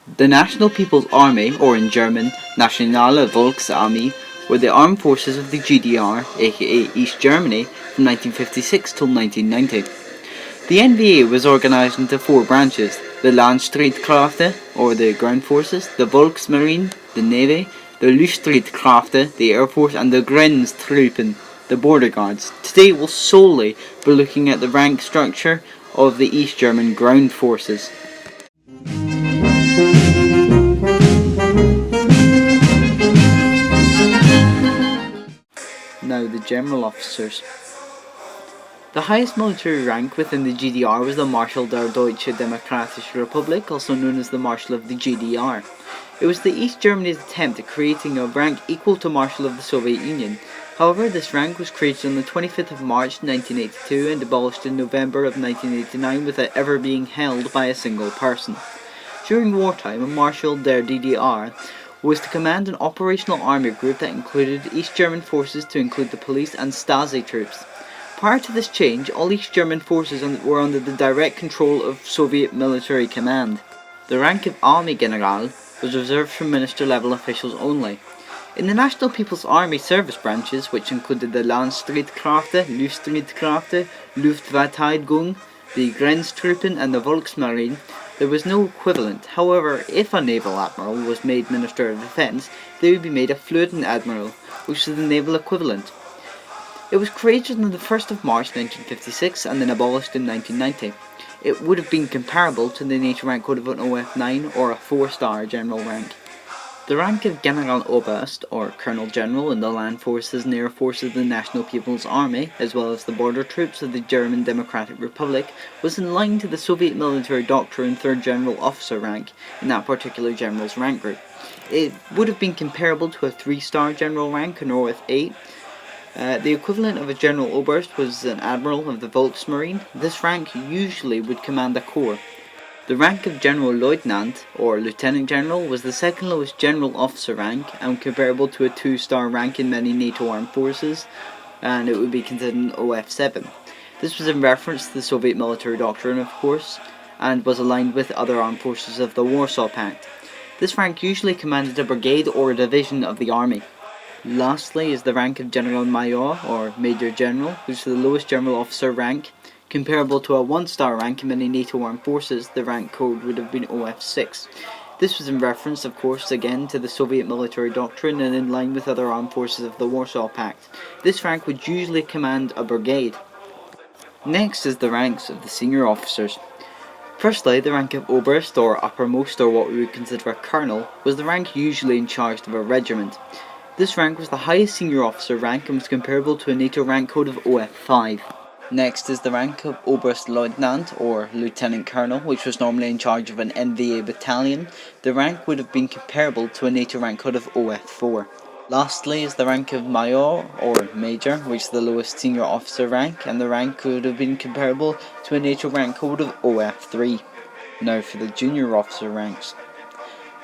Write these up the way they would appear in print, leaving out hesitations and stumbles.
The National People's Army, or in German, Nationale Volksarmee, were the armed forces of the GDR, aka East Germany, from 1956 till 1990. The NVA was organised into four branches: the Landstreitkräfte, or the ground forces, the Volksmarine, the navy, the Luftstreitkräfte, the air force, and the Grenztruppen, the border guards. Today we'll solely be looking at the rank structure of the East German ground forces. Now the general officers. The highest military rank within the GDR was the Marschall der Deutsche Demokratische Republik, also known as the Marshal of the GDR. It was the East Germany's attempt at creating a rank equal to Marshal of the Soviet Union. However, this rank was created on the 25th of March 1982 and abolished in November of 1989 without ever being held by a single person. During wartime, a Marshal der DDR was to command an operational army group that included East German forces to include the police and Stasi troops. Prior to this change, all East German forces were under the direct control of Soviet military command. The rank of Army General was reserved for minister-level officials only. In the National People's Army service branches, which included the Landstreitkräfte, Luftstreitkräfte, Luftverteidigung, the Grenztruppen and the Volksmarine, there was no equivalent. However, if a naval admiral was made Minister of Defence, they would be made a Flotilla Admiral, which is the naval equivalent. It was created on the 1st of March 1956 and then abolished in 1990. It would have been comparable to the NATO rank code of an OF9 or a 4-star general rank. The rank of Generaloberst, or Colonel General, in the land forces and air forces of the National People's Army, as well as the border troops of the German Democratic Republic, was in line to the Soviet military doctrine 3rd General Officer rank in that particular general's rank group. It would have been comparable to a 3-star general rank, an OF8. The equivalent of a General Oberst was an Admiral of the Volksmarine. This rank usually would command a corps. The rank of General Leutnant, or Lieutenant General, was the second lowest general officer rank and comparable to a 2-star rank in many NATO armed forces, and it would be considered an OF7. This was in reference to the Soviet military doctrine, of course, and was aligned with other armed forces of the Warsaw Pact. This rank usually commanded a brigade or a division of the army. Lastly is the rank of General Major, or Major General, which is the lowest general officer rank. Comparable to a 1-star rank in many NATO armed forces, the rank code would have been OF6. This was in reference, of course, again to the Soviet military doctrine and in line with other armed forces of the Warsaw Pact. This rank would usually command a brigade. Next is the ranks of the senior officers. Firstly, the rank of Oberst, or uppermost, or what we would consider a colonel, was the rank usually in charge of a regiment. This rank was the highest senior officer rank and was comparable to a NATO rank code of OF5. Next is the rank of Oberstleutnant, or Lieutenant Colonel, which was normally in charge of an NVA battalion. The rank would have been comparable to a NATO rank code of OF4. Lastly is the rank of Major, or Major, which is the lowest senior officer rank, and the rank would have been comparable to a NATO rank code of OF3. Now for the junior officer ranks.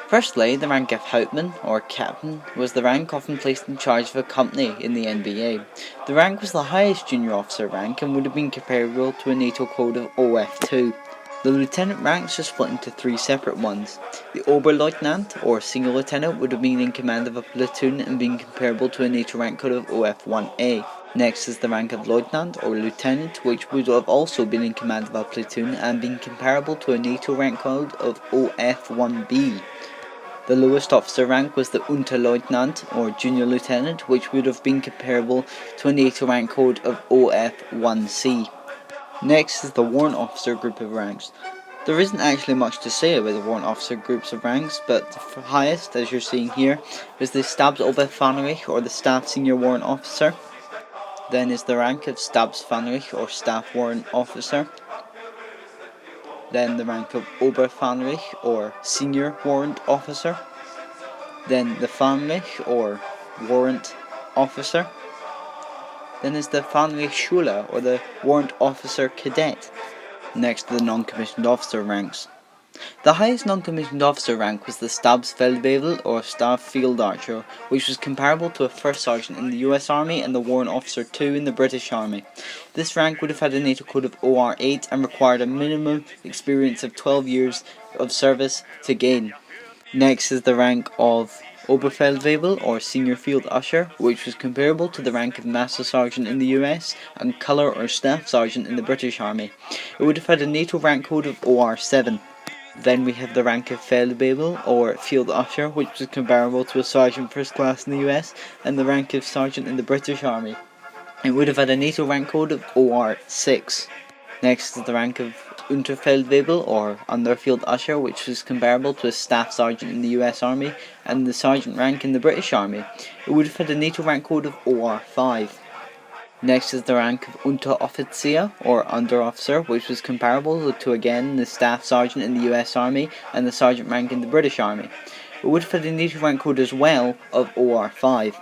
Firstly, the rank of Hauptmann, or Captain, was the rank often placed in charge of a company in the NBA. The rank was the highest junior officer rank and would have been comparable to a NATO code of OF2. The lieutenant ranks are split into 3 separate ones. The Oberleutnant, or senior lieutenant, would have been in command of a platoon and been comparable to a NATO rank code of OF1A. Next is the rank of lieutenant, or lieutenant, which would have also been in command of a platoon and been comparable to a NATO rank code of OF1B. The lowest officer rank was the Unterleutnant, or junior lieutenant, which would have been comparable to a NATO rank code of OF1C. Next is the warrant officer group of ranks. There isn't actually much to say about the warrant officer groups of ranks, but the highest, as you're seeing here, is the Stabsoberfähnrich, or the staff senior warrant officer. Then is the rank of Stabsfähnrich, or staff warrant officer. Then the rank of Oberfähnrich, or senior warrant officer. Then the Fähnrich, or warrant officer. Then is the Fähnrichschüler, or the warrant officer cadet. Next to the non-commissioned officer ranks. The highest non-commissioned officer rank was the Stabsfeldwebel, or staff field archer, which was comparable to a first sergeant in the US Army and the warrant officer 2 in the British Army. This rank would have had a NATO code of OR8 and required a minimum experience of 12 years of service to gain. Next is the rank of Oberfeldwebel or Senior Field Usher, which was comparable to the rank of Master Sergeant in the US and Colour or Staff Sergeant in the British Army. It would have had a NATO rank code of OR7. Then we have the rank of Feldwebel or Field Usher, which was comparable to a Sergeant First Class in the US and the rank of Sergeant in the British Army. It would have had a NATO rank code of OR6. Next is the rank of Unterfeldwebel or Underfield Usher, which was comparable to a Staff Sergeant in the US Army and the Sergeant rank in the British Army. It would have had a NATO rank code of OR5. Next is the rank of Unteroffizier or Underofficer, which was comparable to again the Staff Sergeant in the US Army and the Sergeant rank in the British Army. It would have had a NATO rank code as well of OR5.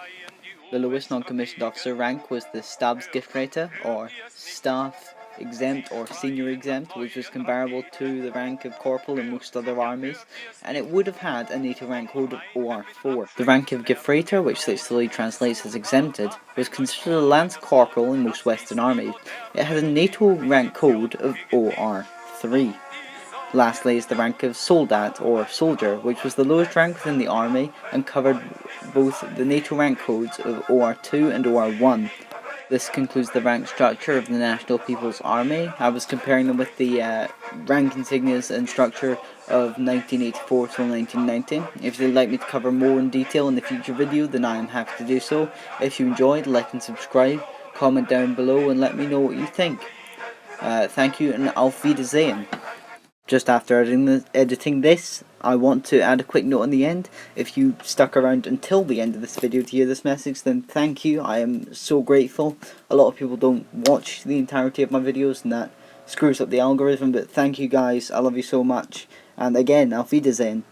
The lowest non-commissioned officer rank was the Stabsgefreiter or Staff Exempt or Senior Exempt, which was comparable to the rank of Corporal in most other armies, and it would have had a NATO rank code of OR4. The rank of Gefreiter, which literally translates as exempted, was considered a Lance Corporal in most Western armies. It had a NATO rank code of OR3. Lastly is the rank of Soldat or Soldier, which was the lowest rank within the army and covered both the NATO rank codes of OR2 and OR1. This concludes the rank structure of the National People's Army. I was comparing them with the rank insignias and structure of 1984 till 1990. If you'd like me to cover more in detail in the future video, then I am happy to do so. If you enjoyed, like and subscribe, comment down below and let me know what you think. Thank you and auf Wiedersehen. Just after editing this, I want to add a quick note on the end. If you stuck around until the end of this video to hear this message, then thank you. I am so grateful. A lot of people don't watch the entirety of my videos and that screws up the algorithm, but thank you guys. I love you so much. And again, auf Wiedersehen.